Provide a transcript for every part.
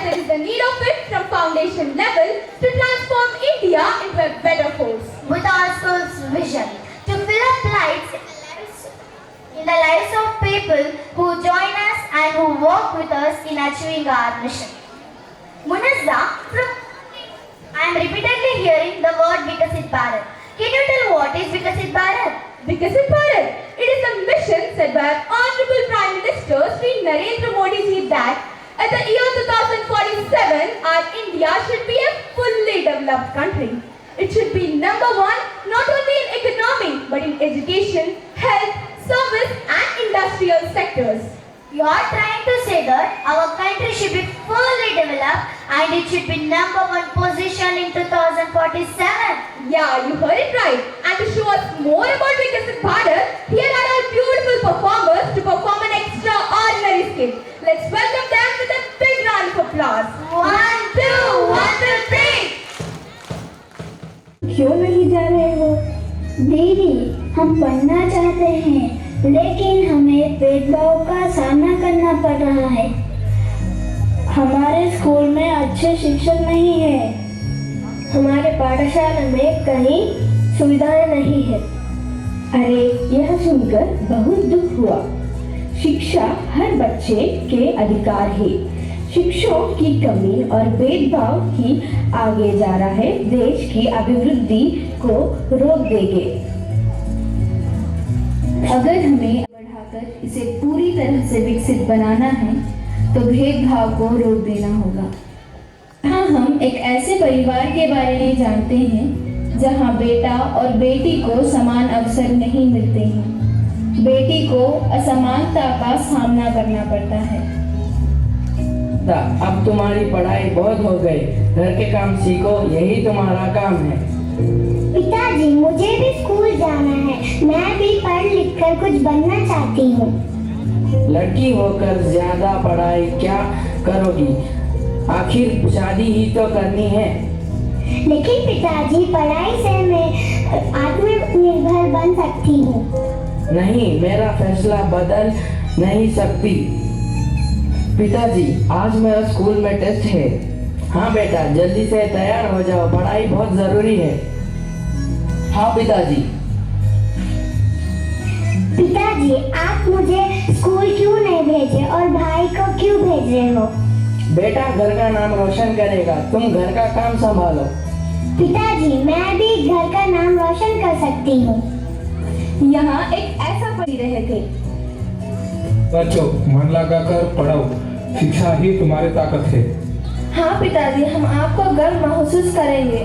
there is a need of it from foundation level to transform India into a better force. With our school's vision to fill up lights in the lives of people who join us and who work with us in achieving our mission. Munazza, I am repeatedly hearing the word Vikasit Bharat. Can you tell what is Vikasit Bharat? Vikasit Bharat. It is a mission set by Honorable Prime Minister Shri Narendra Modi ji that at the year 2047, our India should be a fully developed country. It should be number one not only in economy but in education, health, service and industrial sectors. You are trying to say that our country should be fully developed and it should be number one position in 2047. Yeah, you heard it right. And to show us more about Vikasit Bharat, here are our beautiful performers to perform an extraordinary skit. Let's welcome them with a big round of applause. 1, 2, 1, 2, 3. क्यों नहीं जा रहे हो? दीदी, हम पढ़ना चाहते हैं लेकिन हमें भेदभाव का सामना करना पड़ रहा है। हमारे स्कूल में अच्छे शिक्षक नहीं है। हमारे पाठशाला में कहीं सुविधाएं नहीं है। अरे, यह सुनकर बहुत दुख हुआ। शिक्षा हर बच्चे के अधिकार है। शिक्षकों की कमी और भेदभाव ही आगे जा रहा है देश की अभिवृद्धि को रोक देंगे। अगर हमें बढ़ाकर इसे पूरी तरह से विकसित बनाना है तो भेदभाव को रोक देना होगा। हाँ, हम एक ऐसे परिवार के बारे में जानते हैं जहाँ बेटा और बेटी को समान अवसर नहीं मिलते हैं। बेटी को असमानता का सामना करना पड़ता है। अब तुम्हारी पढ़ाई बहुत हो गई, घर के काम सीखो, यही तुम्हारा काम है। पिताजी, मुझे भी स्कूल जाना है। मैं भी पढ़ लिख कर कुछ बनना चाहती हूँ। लड़की होकर ज्यादा पढ़ाई क्या करोगी? आखिर शादी ही तो करनी है। लेकिन पिताजी, पढ़ाई से मैं आत्मनिर्भर बन सकती हूँ। नहीं, मेरा फैसला बदल नहीं सकती। पिताजी, आज मेरा स्कूल में टेस्ट है। हाँ बेटा, जल्दी से तैयार हो जाओ, पढ़ाई बहुत जरूरी है। हाँ पिताजी। पिताजी, आप मुझे स्कूल क्यों नहीं भेजे और भाई को क्यों भेज रहे हो? बेटा घर का नाम रोशन करेगा, तुम घर का काम संभालो। पिताजी, मैं भी घर का नाम रोशन कर सकती हूँ। यहाँ एक ऐसा पढ़ी रहे थे। बच्चों, मन लगाकर पढ़ो, शिक्षा ही तुम्हारी ताकत है। हाँ पिताजी, हम आपको गर्व महसूस करेंगे।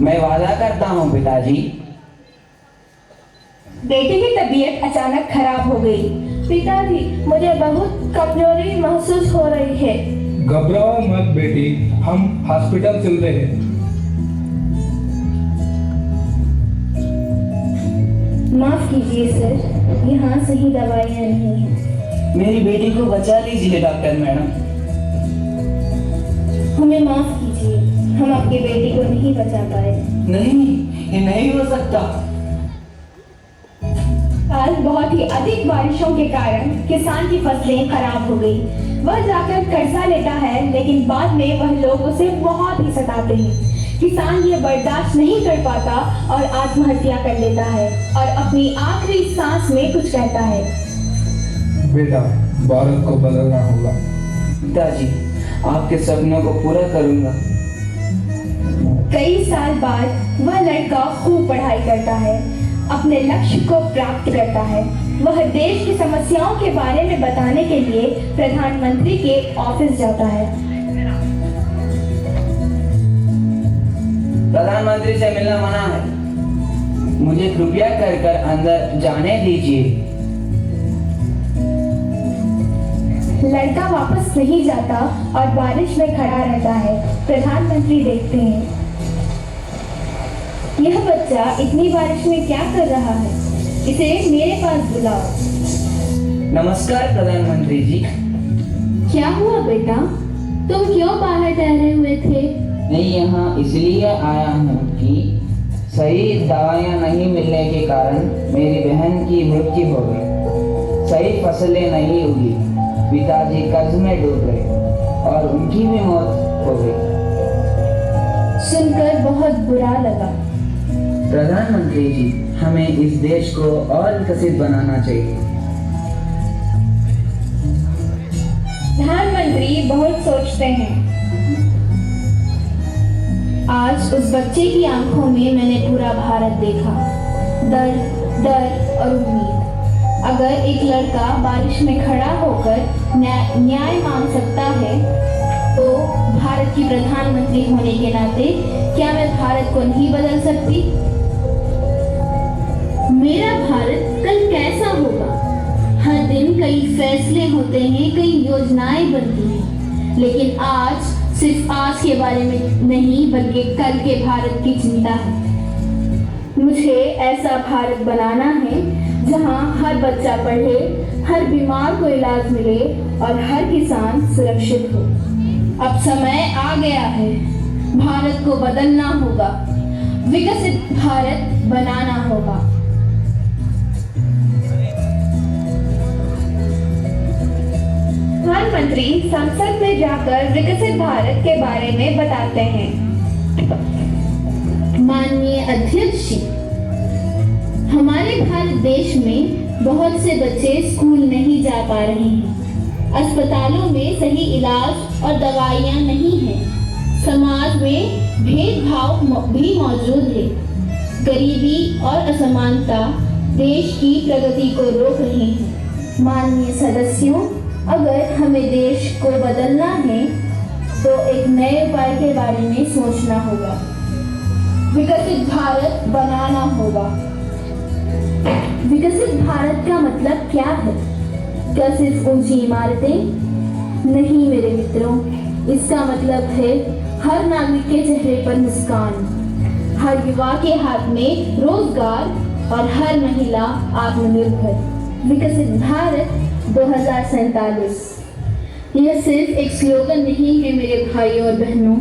मैं वादा करता हूँ पिताजी। बेटी की तबीयत अचानक खराब हो गई। पिताजी, मुझे बहुत कमजोरी महसूस हो रही है। घबराओ मत बेटी, हम हॉस्पिटल चलते हैं। माफ कीजिए सर, यहाँ सही दवाइयाँ नहीं हैं। मेरी बेटी को बचा लीजिए डॉक्टर मैडम। हमें माफ कीजिए, हम आपकी बेटी को नहीं बचा पाए। नहीं, ये नहीं हो सकता। साल बहुत ही अधिक बारिशों के कारण किसान की फसलें खराब हो गई। वह जाकर कर्जा लेता है लेकिन बाद में वह लोग उसे बहुत ही सताते हैं। किसान ये बर्दाश्त नहीं कर पाता और आत्महत्या कर लेता है और अपनी आखिरी सांस में कुछ कहता है। बेटा, भारत को बदलना होगा। पिताजी, आपके सपनों को पूरा करूंगा। कई साल बाद वह लड़का खूब पढ़ाई करता है, अपने लक्ष्य को प्राप्त करता है। वह देश की समस्याओं के बारे में बताने के लिए प्रधानमंत्री के ऑफिस जाता है। प्रधानमंत्री से मिलना मना है, मुझे कृपया कर अंदर जाने दीजिए। लड़का वापस नहीं जाता और बारिश में खड़ा रहता है। प्रधानमंत्री देखते हैं, यह बच्चा इतनी बारिश में क्या कर रहा है? इसे मेरे पास बुलाओ। नमस्कार प्रधानमंत्री जी। क्या हुआ बेटा, तुम क्यों बाहर ठहरे हुए थे? मैं यहाँ इसलिए आया हूँ कि सही दवाइयाँ नहीं मिलने के कारण मेरी बहन की मृत्यु हो गई। सही फसलें नहीं उगी, पिताजी कर्ज में डूब गए और उनकी उनकी भी मौत हो गई। सुनकर बहुत बुरा लगा। प्रधानमंत्री जी, हमें इस देश को और विकसित बनाना चाहिए। प्रधानमंत्री बहुत सोचते हैं। आज उस बच्चे की आंखों में मैंने पूरा भारत देखा, दर्द, डर और उम्मीद। अगर एक लड़का बारिश में खड़ा होकर न्याय मांग सकता है, तो भारत की प्रधानमंत्री होने के नाते क्या मैं भारत को नहीं बदल सकती? मेरा भारत कल कैसा होगा? हर दिन कई फैसले होते हैं, कई योजनाएं बनती हैं, लेकिन आज सिर्फ आज के बारे में नहीं बल्कि कल के भारत की चिंता है। मुझे ऐसा भारत बनाना है जहां हर बच्चा पढ़े, हर बीमार को इलाज मिले और हर किसान सुरक्षित हो। अब समय आ गया है, भारत को बदलना होगा, विकसित भारत बनाना होगा। प्रधानमंत्री संसद में जाकर विकसित भारत के बारे में बताते हैं। माननीय अध्यक्ष जी, हमारे भारत देश में बहुत से बच्चे स्कूल नहीं जा पा रहे हैं। अस्पतालों में सही इलाज और दवाइयाँ नहीं हैं। समाज में भेदभाव भी मौजूद है। गरीबी और असमानता देश की प्रगति को रोक रही है। माननीय सदस्यों, अगर हमें देश को बदलना है तो एक नए उपाय के बारे में सोचना होगा। विकसित भारत बनाना होगा। विकसित भारत का मतलब क्या है? क्या सिर्फ ऊंची इमारतें? नहीं मेरे मित्रों, इसका मतलब है हर नागरिक के चेहरे पर मुस्कान, हर युवा के हाथ में रोजगार और हर महिला आत्मनिर्भर। विकसित भारत 2047 यह सिर्फ एक स्लोगन नहीं है मेरे भाइयों और बहनों,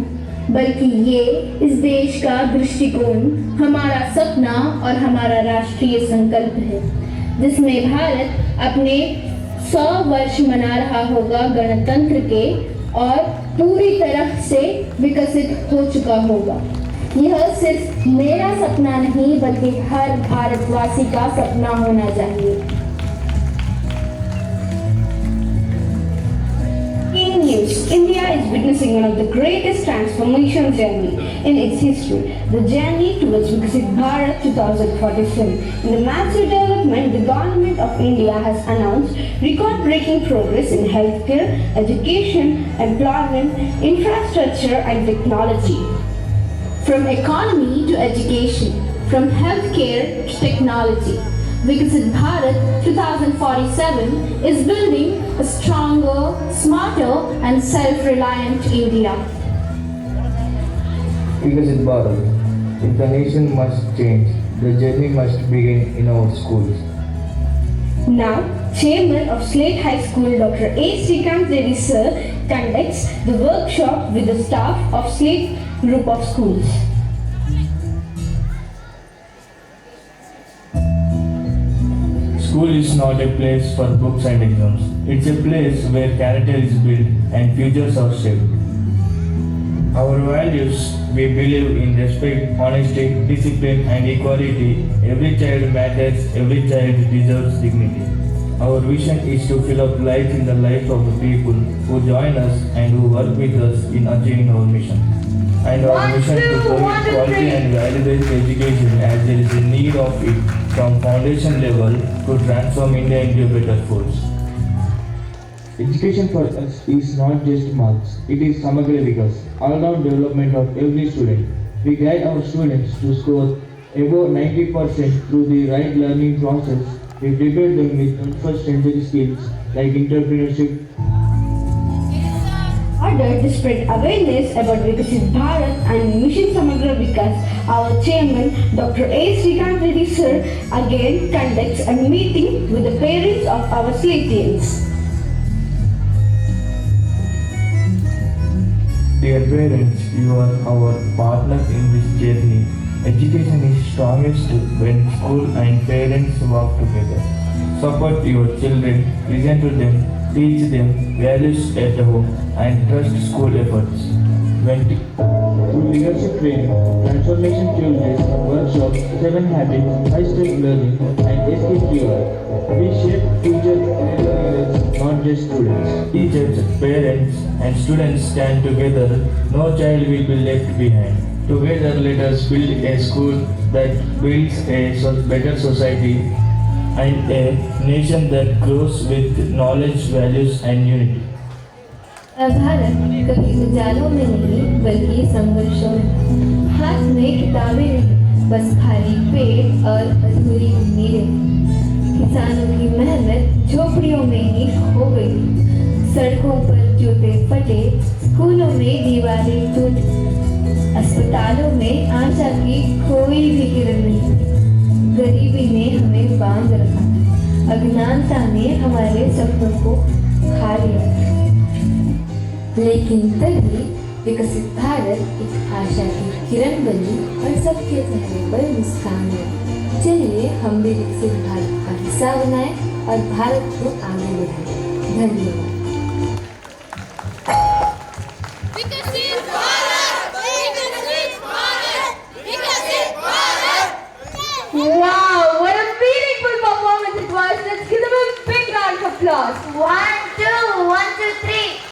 बल्कि ये इस देश का दृष्टिकोण, हमारा सपना और हमारा राष्ट्रीय संकल्प है, जिसमें भारत अपने 100 वर्ष मना रहा होगा गणतंत्र के और पूरी तरह से विकसित हो चुका होगा। यह सिर्फ मेरा सपना नहीं बल्कि हर भारतवासी का सपना होना चाहिए। News. India is witnessing one of the greatest transformation journey in its history, the journey towards Viksit Bharat 2047. In the massive development, the government of India has announced record-breaking progress in healthcare, education, employment, infrastructure and technology. From economy to education, from healthcare to technology, Viksit Bharat 2047 is building a stronger, smarter and self-reliant India. Viksit Bharat. If the nation must change, the journey must begin in our schools. Now, Chairman of Slate High School, Dr. A. Srikanth Reddy Sir, conducts the workshop with the staff of Slate Group of Schools. School is not a place for books and exams. It's a place where character is built and futures are shaped. Our values, we believe in respect, honesty, discipline and equality. Every child matters, every child deserves dignity. Our vision is to fill up life in the lives of the people who join us and who work with us in achieving our mission. And our mission to provide quality and value-based education as there is a need of it from foundation level to transform India into a better force. Education for us is not just marks, it is Samagra Vikas, all-round development of every student. We guide our students to score above 90% through the right learning process. We prepare them with 21st century skills like entrepreneurship. Order to spread awareness about Viksit Bharat and Mission Samagra Vikas, our chairman, Dr. A. Srikanth Reddy Sir, again conducts a meeting with the parents of our Slateians. Dear parents, you are our partners in this journey. Education is strongest when school and parents work together. Support your children, listen to them, teach them values at home and trust school efforts. Through leadership training, transformation Tuesdays, workshops, 7 habits, high-step learning, and escape QR, we shape future leaders, not just students. Teachers, parents, and students stand together. No child will be left behind. Together, let us build a school that builds a better society and a nation that grows with knowledge, values, and unity. Bharat कभी उजालों में नहीं बल्कि संघर्षों में। हाथ में किताबें नहीं, बस खाली पेट और अधूरी उम्मीदें। किसानों की मेहनत झोपड़ियों में ही खो गई। सड़कों पर जूते फटे, स्कूलों में दीवारें टूटी, अस्पतालों में आशा की कोई भी किरण नहीं। गरीबी ने हमें बांध रखा, अज्ञानता ने हमारे सपनों को खा लिया। लेकिन तभी विकसित भारत एक आशा की किरण बनी और सबके चेहरे पर मुस्कान आई। चलिए हम भी विकसित भारत का हिस्सा बनाए और भारत को आगे बढ़ाएं। धन्यवाद। Wow, what a meaningful performance it was. Let's give them a big round of applause. 1, 2, 1, 2, 3.